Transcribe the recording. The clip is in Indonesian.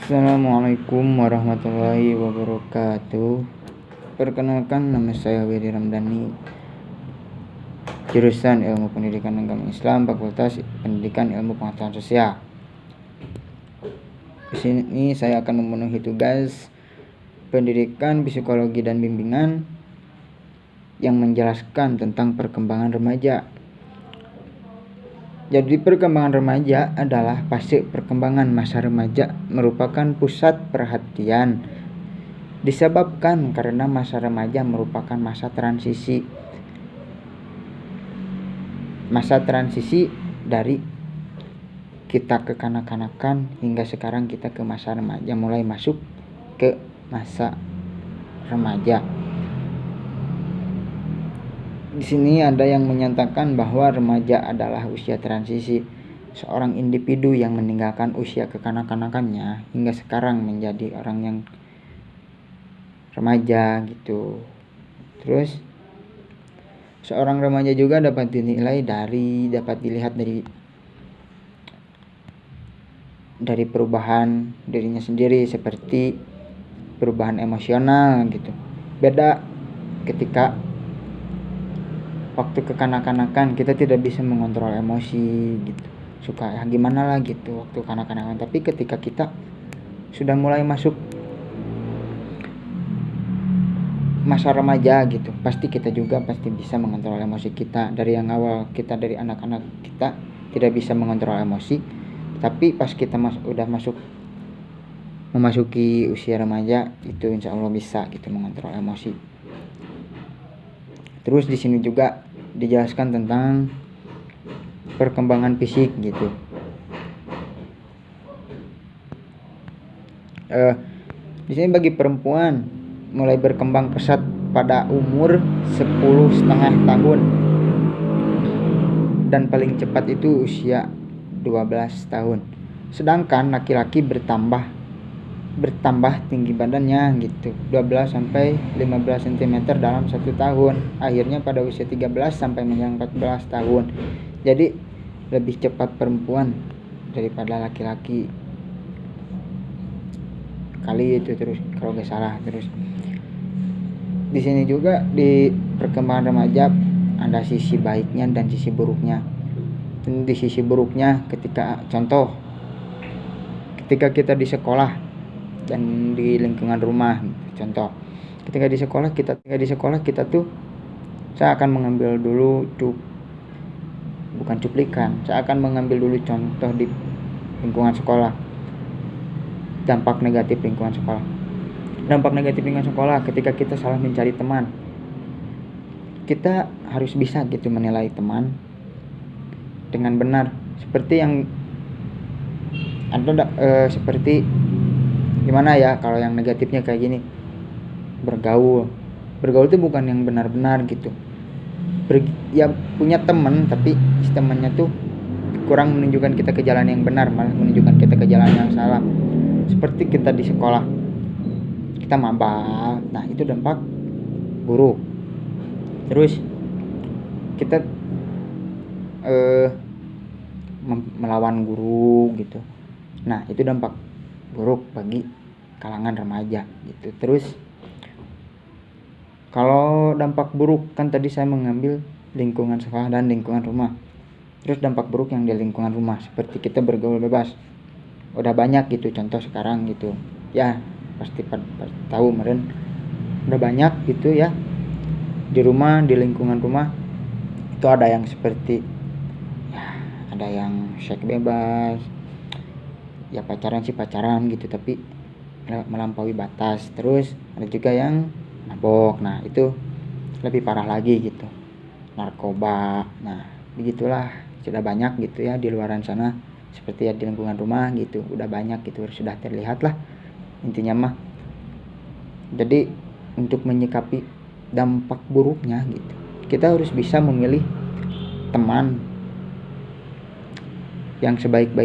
Assalamualaikum warahmatullahi wabarakatuh. Perkenalkan, nama saya Widi Ramdhani, jurusan Ilmu Pendidikan Agama Islam, Fakultas Pendidikan Ilmu Pengetahuan Sosial. Di sini saya akan memenuhi tugas pendidikan, psikologi, dan bimbingan yang menjelaskan tentang perkembangan remaja. Jadi perkembangan remaja adalah fase perkembangan masa remaja, merupakan pusat perhatian disebabkan karena masa remaja merupakan masa transisi dari kita kekanak-kanakan hingga sekarang kita ke masa remaja, mulai masuk ke masa remaja. Di sini ada yang menyatakan bahwa remaja adalah usia transisi seorang individu yang meninggalkan usia kekanak-kanakannya hingga sekarang menjadi orang yang remaja gitu. Terus seorang remaja juga dapat dilihat dari perubahan dirinya sendiri, seperti perubahan emosional gitu. Beda ketika waktu kekanak-kanakan kita tidak bisa mengontrol emosi gitu, suka gimana lah gitu waktu kanak-kanakan. Tapi ketika kita sudah mulai masuk masa remaja gitu, pasti kita juga pasti bisa mengontrol emosi kita. Dari yang awal kita dari anak-anak kita tidak bisa mengontrol emosi, tapi pas kita memasuki usia remaja itu insya Allah bisa gitu mengontrol emosi. Terus di sini juga dijelaskan tentang perkembangan fisik gitu. Di sini bagi perempuan mulai berkembang pesat pada umur 10,5 tahun dan paling cepat itu usia 12 tahun. Sedangkan laki-laki bertambah tinggi badannya gitu, 12 sampai 15 cm dalam 1 tahun. Akhirnya pada usia 13 sampai menjelang 14 tahun. Jadi lebih cepat perempuan daripada laki-laki kali itu, terus kalau gak salah. Terus di sini juga di perkembangan remaja ada sisi baiknya dan sisi buruknya. Dan di sisi buruknya ketika kita di sekolah dan di lingkungan rumah. Contoh, ketika di sekolah kita tuh saya akan mengambil dulu saya akan mengambil dulu contoh di lingkungan sekolah. Dampak negatif lingkungan sekolah ketika kita salah mencari teman. Kita harus bisa gitu menilai teman dengan benar. Seperti yang ada seperti gimana ya, kalau yang negatifnya kayak gini, bergaul itu bukan yang benar-benar gitu. Ya punya teman, tapi temannya tuh kurang menunjukkan kita ke jalan yang benar, malah menunjukkan kita ke jalan yang salah. Seperti kita di sekolah kita maba, nah itu dampak buruk. Terus kita melawan guru gitu, nah itu dampak buruk bagi kalangan remaja gitu. Terus kalau dampak buruk kan tadi saya mengambil lingkungan sekolah dan lingkungan rumah. Terus dampak buruk yang di lingkungan rumah seperti kita bergaul bebas, udah banyak gitu contoh sekarang gitu ya, pasti tahu meren udah banyak gitu ya di lingkungan rumah itu ada yang seperti ya, ada yang seks bebas ya, pacaran gitu tapi melampaui batas. Terus ada juga yang mabok, nah itu lebih parah lagi gitu, narkoba. Nah begitulah, sudah banyak gitu ya di luaran sana, seperti ya di lingkungan rumah gitu udah banyak gitu, sudah terlihat lah intinya mah. Jadi untuk menyikapi dampak buruknya gitu, kita harus bisa memilih teman yang sebaik-baik